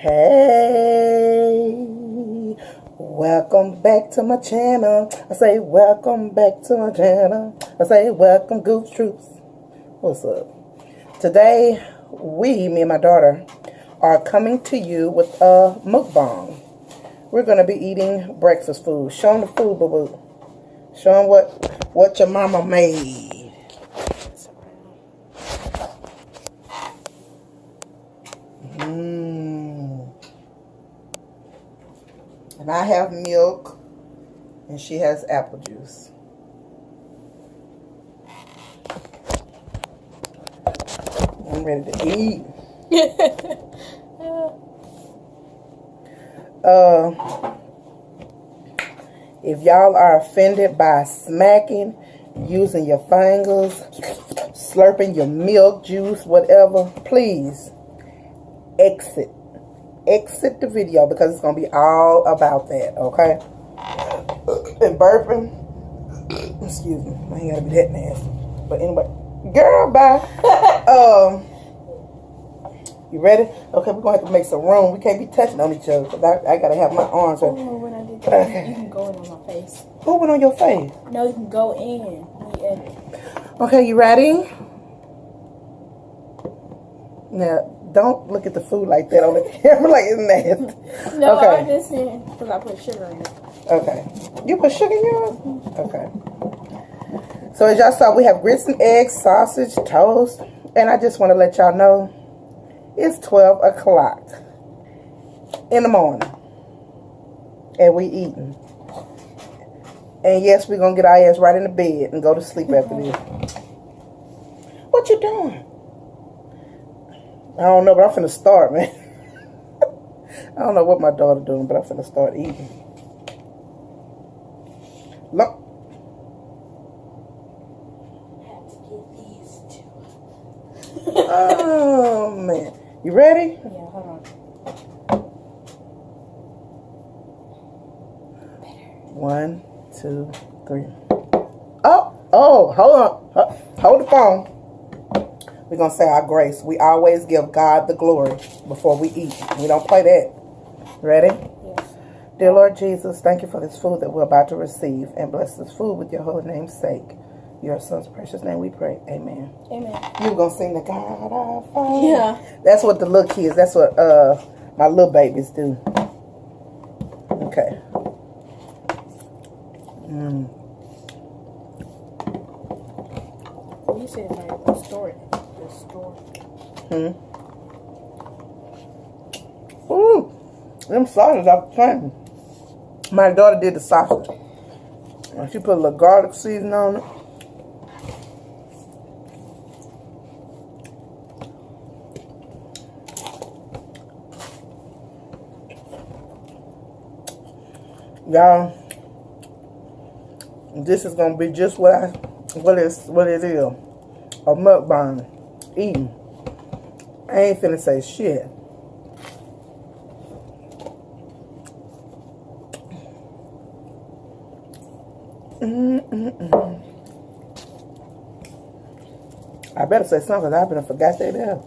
Hey, welcome back to my channel. I say welcome back to my channel. I say welcome Goof Troops. What's up? Today, me and my daughter, are coming to you with a mukbang. We're going to be eating breakfast food. Show them the food, boo-boo. Show them what your mama made. And I have milk, and she has apple juice. I'm ready to eat. If y'all are offended by smacking, using your fingers, slurping your milk juice, whatever, please exit the video, because it's gonna be all about that, okay? And burping, excuse me, I ain't gotta be that nasty. But anyway, girl, bye. You ready? Okay, we're gonna have to make some room. We can't be touching on each other, because I gotta have my arms ready. Oh, when I did that, okay. You can go in on my face. Who went on your face? No, you can go in. Okay, you ready? Now, don't look at the food like that on the camera, like it's nasty. No, okay. I'm just saying, because I put sugar in it. Okay. You put sugar in yours? Okay. So as y'all saw, we have grits and eggs, sausage, toast. And I just want to let y'all know, it's 12 o'clock in the morning. And we eating. And yes, we're going to get our ass right in the bed and go to sleep after this. What you doing? I don't know, but I'm finna start, man. I don't know what my daughter doing, but I'm finna start eating. Look. Oh, man. You ready? Yeah, hold on. One, two, three. Oh, hold on. Hold the phone. We're going to say our grace. We always give God the glory before we eat. We don't play that. Ready? Yes. Dear Lord Jesus, thank you for this food that we're about to receive. And bless this food with your holy name's sake. Your son's precious name we pray. Amen. Amen. You're going to sing the God I find. Yeah. That's what the little kids, that's what my little babies do. Okay. You said like the store. Ooh, them sausages are fun. My daughter did the sausage. She put a little garlic seasoning on it. Y'all, this is gonna be just what it is. A mukbang. Eating. I ain't finna say shit. I better say something, because I better forgot they there.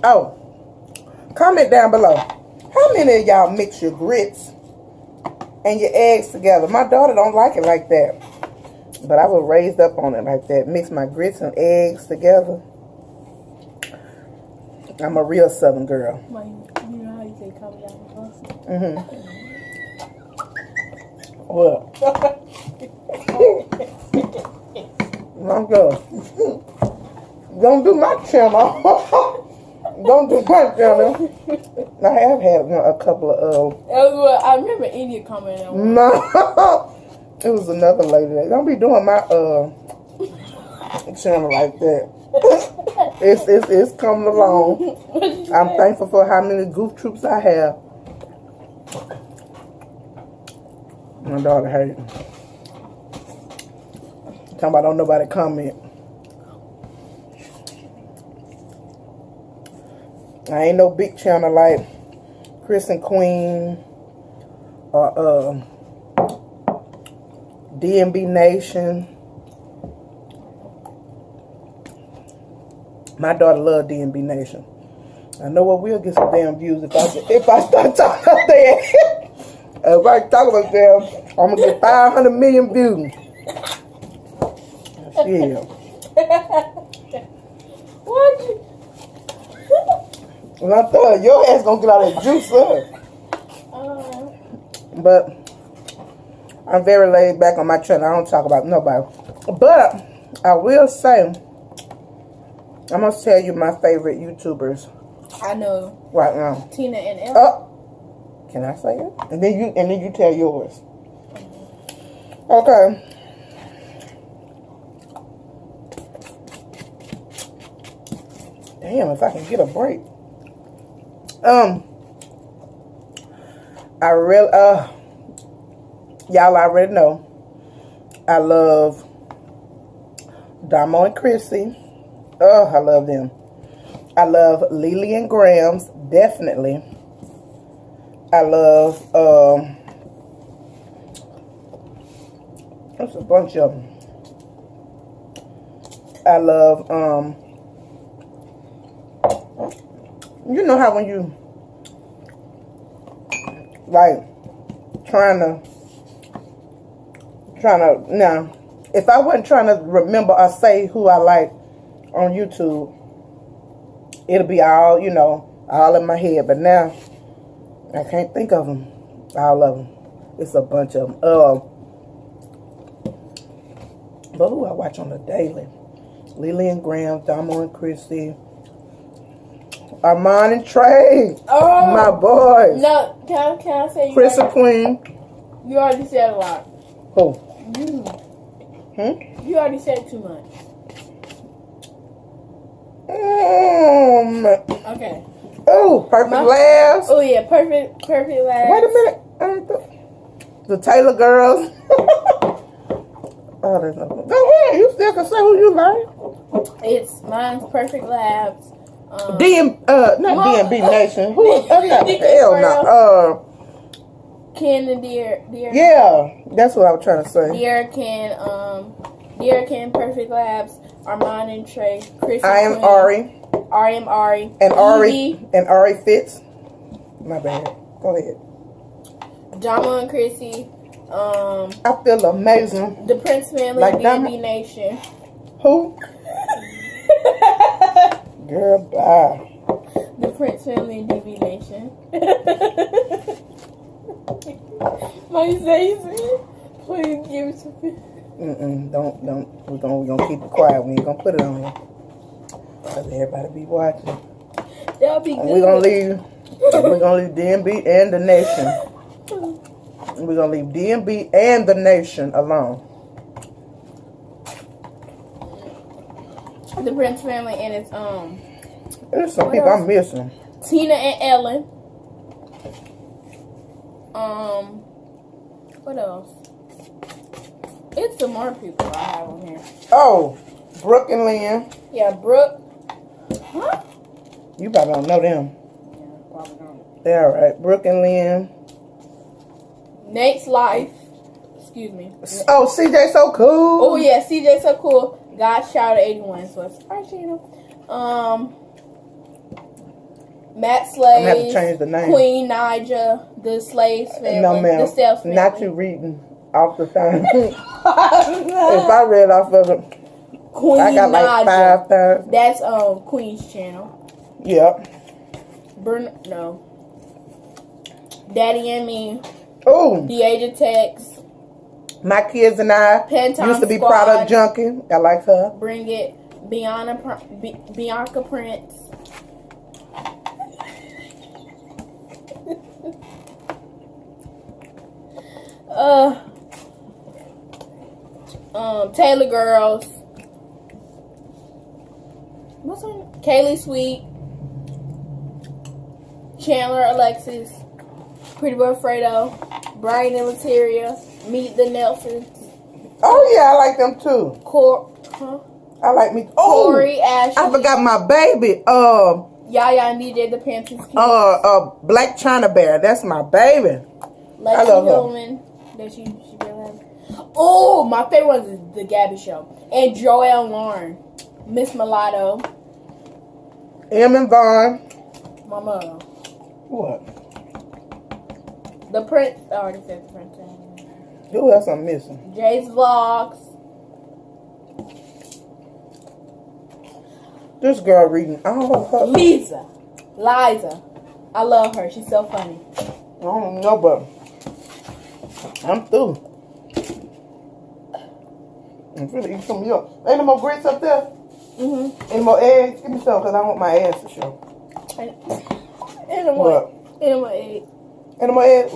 Oh, comment down below. How many of y'all mix your grits and your eggs together? My daughter don't like it like that. But I was raised up on it like that. Mix my grits and eggs together. I'm a real Southern girl. Well, you know how you say come down the What? I'm good. Don't do my channel. Don't do my channel. I have had a couple of I remember India commenting on. No. It was another lady that don't be doing my channel like that. It's coming along. I'm thankful for how many goof troops I have. My daughter hates it. Talking about don't nobody comment. I ain't no big channel like Chris and Queen or DMB Nation. My daughter love D&B Nation. I know what we'll get some damn views if I start talking about that. If I talk about them, I'm gonna get 500 million views. Shit. What? And I thought your ass gonna get all that juice up. But I'm very laid back on my channel. I don't talk about nobody. But I will say, I'm gonna tell you my favorite YouTubers. I know. Right now. Tina and Ella. Can I say it? And then you tell yours. Okay. Damn, if I can get a break. I really y'all already know I love Damo and Chrissy. I love them. I love Lily and Grams, definitely. I love there's a bunch of them. I love you know how when you like trying to now, if I wasn't trying to remember or say who I like on YouTube, it'll be all, you know, all in my head. But now I can't think of them, all of them. It's a bunch of them. But who I watch on the daily? Lily and Graham, Damo and Chrissy, Armand and Trey, my boys. No, can I say you Chris and Queen. You already said a lot. Who? You. Hmm? You already said too much. Okay. Oh, Perfect Labs. Oh yeah, perfect Labs. Wait a minute. The Taylor Girls. Oh, there's no. Go ahead. You still can say who you like. It's mine's Perfect Labs. Not D&B Nation. Who is that? Hell no. Ken and Dear. Yeah, that's what I was trying to say. Dear Ken, Perfect Labs, Armand and Trey, Chris. I am Ari. I am Ari. And Ari Fitz. My bad. Go ahead. Damo and Chrissy. I feel amazing. The Prince Family, like D&B Nation. Who? Girl, bye. The Prince Family and DB Nation. My Zazy, please give it to me. Don't. We're gonna keep it quiet. We ain't gonna put it on here. Cause everybody be watching. That'll be good. We're gonna leave D&B and the Nation. We're gonna leave D&B and the Nation alone. The Prince Family and its There's some people I'm missing. Tina and Ellen. What else? It's some more people I have on here. Oh, Brooke and Lynn. Yeah, Brooke. Huh? You probably don't know them. Yeah, probably don't. They're alright. Brooke and Lynn. Nate's Life. Excuse me. Oh, CJ So Cool. Oh yeah, CJ So Cool. God Shouted 81, so it's our channel. Matt Slaves. I'm gonna have to change the name. Queen Nija, the Slaves family. No, ma'am. The Sells family. Not you reading off the thing. If I read off of it, Queen I got like Nija. 5,000. That's Queen's channel. Yep. No. Daddy and Me. Oh. The Age of Text. My kids and I Pentime used to be Squad. product junkie. I like her. Bring It. Bianca Prince. Taylor Girls. What's her name? Kaylee Sweet. Chandler Alexis. Pretty Boy Fredo. Brian and Lateria. Meet the Nelsons. Oh yeah, I like them too. I like me. Oh, Corey, Ashley. I forgot my baby. Yaya and DJ the Panthers. Black China Bear. That's my baby. Lexi I love her. Hillman. That she really has. Oh, my favorite one is the Gabby Show. And Joelle Lauren. Miss Mulatto. M and Vaughn. Mama. What? The Prince. I already said the Prince. Who else I'm missing? Jay's Vlogs. This girl reading. I don't know her. Liza. I love her. She's so funny. I don't know, but I'm through. I'm finna eat some milk. Ain't no more grits up there? Mm-hmm. Any more eggs? Give me some, because I want my eggs to show. And a more egg. Any more eggs?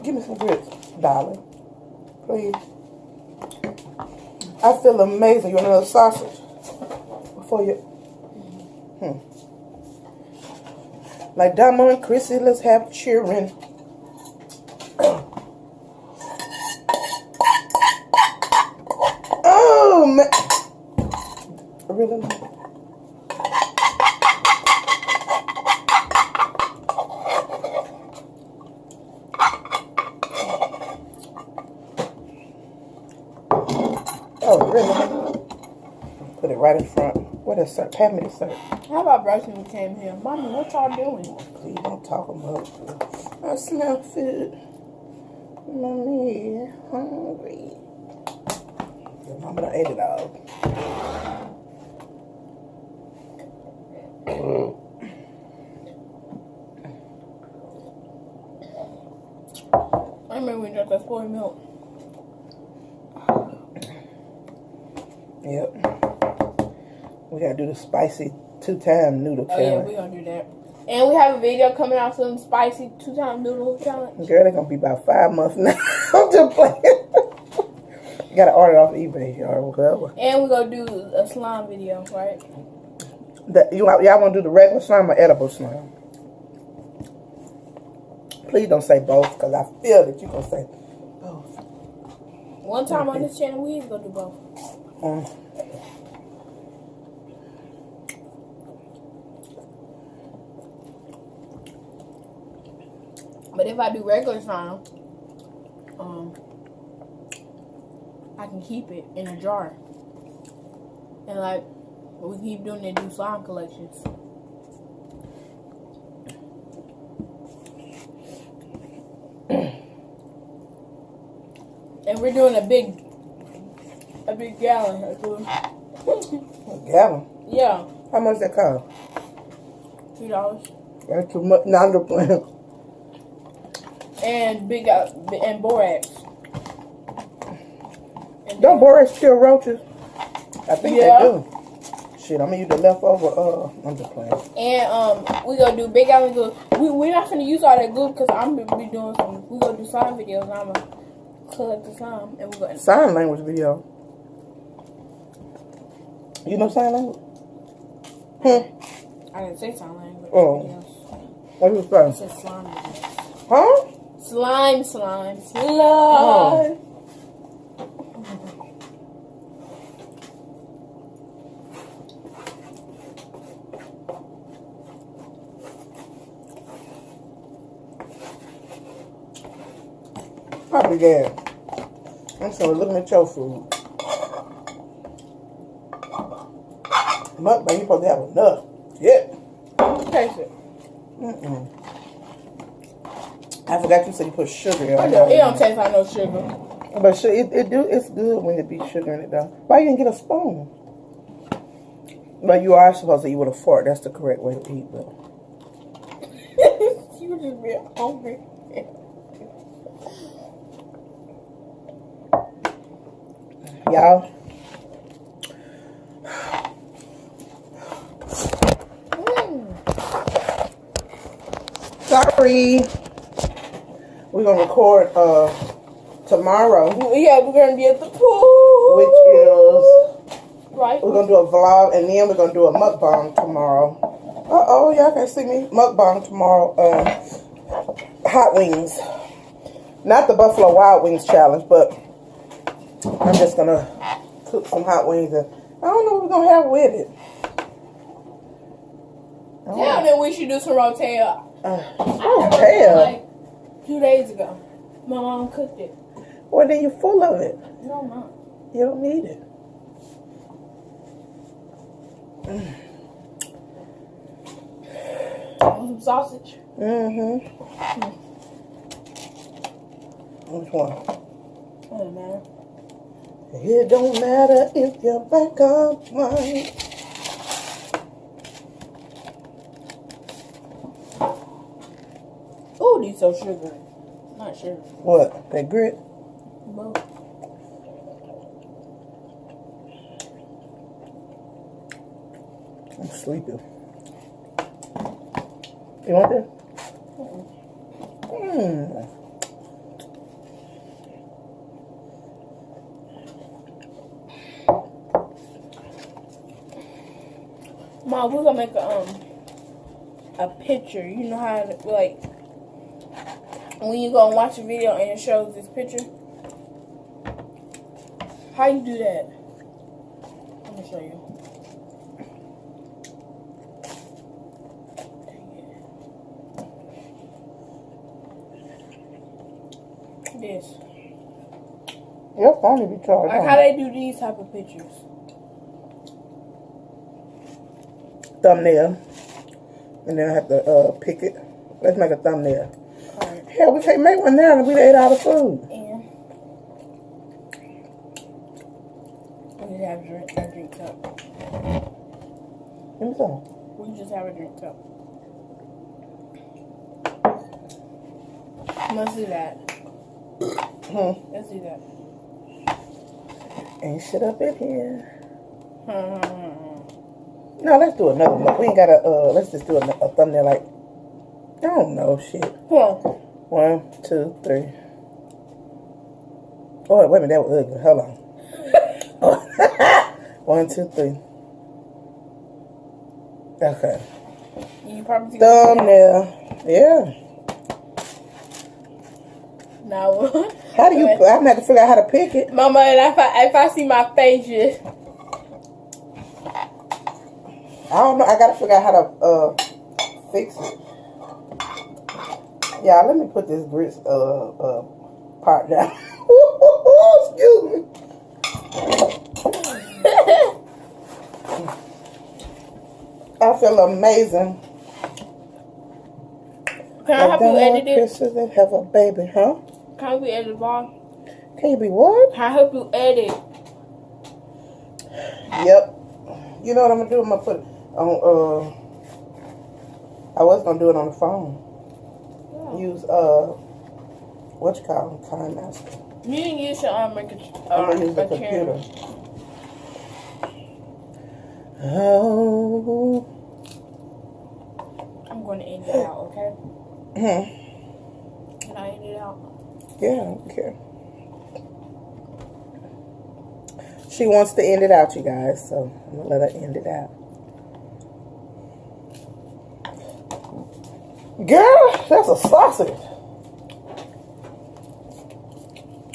Give me some grits, darling. Please. I feel amazing. You want another sausage? Before you... Like Damo and Chrissy, let's have cheering. Oh, man. Really? Oh, really? Put it right in front. What is sir? Have me the sir. How about brushing when we came here? Mommy, what y'all doing? Please don't talk about food. I smell food. Mommy, hungry. Your mama done ate it all. I remember we drank that spoiled milk. Yep. We gotta do the spicy 2-time noodle Oh yeah, challenge. we're gonna do that. And we have a video coming out soon, spicy 2-time noodle challenge. Girl, they're gonna be about 5 months now. I'm just playing. You gotta order it off eBay or whatever. And we're gonna do a slime video, right? Y'all wanna do the regular slime or edible slime? Please don't say both, because I feel that you're gonna say both. One time on this channel, we is gonna do both. But if I do regular slime, I can keep it in a jar. And like, we keep doing it, do slime collections. And we're doing a big gallon. A gallon? Yeah. How much that cost? $2. That's too much. Not the plan. And and borax. And Don't borax kill roaches? I think Yeah. they do. Shit, I'm gonna use the leftover. I'm just playing. And we gonna do big gallon glue. We're not gonna use all that glue because I'm gonna be doing some. We gonna do slime videos. And I'm gonna collect the slime and we're gonna Sign language video. You know sign language? I didn't say sign language. Oh. Videos. What you I saying? said slime videos. Huh? Slime. Oh. I'll be there. I'm still looking at your food. Mukbang, you supposed to have enough. Yeah. Taste it. I forgot you said you put sugar in It it. don't taste like no sugar. But it's good when it be sugar in it though. Why you didn't get a spoon? But you are supposed to eat with a fork. That's the correct way to eat, though. You just be hungry. Y'all. Sorry. We're gonna record tomorrow. Yeah, we're gonna be at the pool. Which is right. we're gonna do a vlog and then we're gonna do a mukbang tomorrow. Uh-oh, y'all can see me. Mukbang tomorrow. Hot wings. Not the Buffalo Wild Wings challenge, but I'm just gonna cook some hot wings and I don't know what we're gonna have with it. Yeah, then we should do some rotel. Rotel? Like 2 days ago. My mom cooked it. Well, then you're full of it. No, I'm not. You don't need it. some sausage? Mm-hmm. Which one? Oh man. It don't matter if you're black or white. Oh, these so sugary. Not sure. What? That grit? Both. I'm sleepy. You want that? Mom, we're gonna make a picture. You know how to, like when you go and watch a video and it shows this picture? How you do that? Let me show you. This. Your phone be charged. Like how they do these type of pictures. Thumbnail. And then I have to pick it. Let's make a thumbnail. Alright. Hell, we can't make one now. We ate all the food. And we just have a drink cup. Give me some. We just have a drink cup. Let's do that. Let's do that. Ain't shit up in here. No, let's do another one. We ain't got let's just do a thumbnail like, I don't know, shit. Come on. 1, 2, 3. Oh, wait a minute, that was ugly. Hold on. 1, 2, 3. Okay. You probably Thumbnail. Yeah. Now, How do you, I'm gonna have to figure out how to pick it. Mama, and if I see my face, just I don't know. I gotta figure out how to fix it. Yeah, let me put this grits part down. Excuse me. I feel amazing. Can I help you edit it? Christmas and have a baby, huh? Can I help you edit the vlog? Can you be what? Can I help you edit? Yep. You know what I'm gonna do? I'm gonna put it on I was gonna do it on the phone. Yeah. Use what you call it? Time Master. You didn't use your I'm gonna use the computer. Oh. I'm gonna end it out, okay? Can I end it out? Yeah, okay. She wants to end it out, you guys, so I'm gonna let her end it out. Girl, that's a sausage.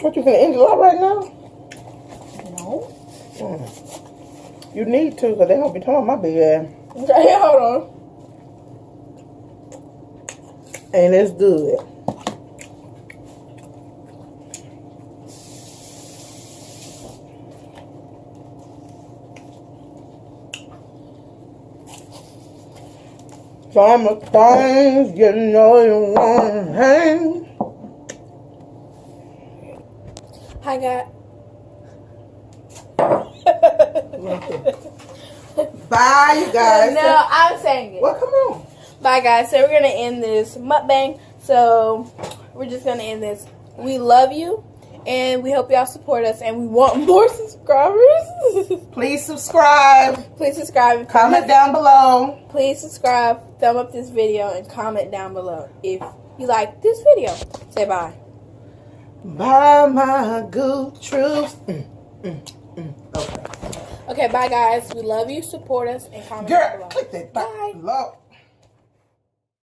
What, you gonna end it out right now? No. You need to, because they're gonna be talking about my big ass. Okay, hold on. And it's good. Summertime, you know you want to hang. Hi, guys. Bye, you guys. No, I'm saying it. Well, come on. Bye, guys. So we're gonna end this mukbang. So we're just gonna end this. We love you, and we hope y'all support us, and we want more subscribers. Please subscribe. Please subscribe. Comment down below. Please subscribe. Thumb up this video and comment down below if you like this video. Say bye. Bye, my good troops. Okay. Okay, bye, guys. We love you. Support us and comment down Girl, below. click that. Bye. Love.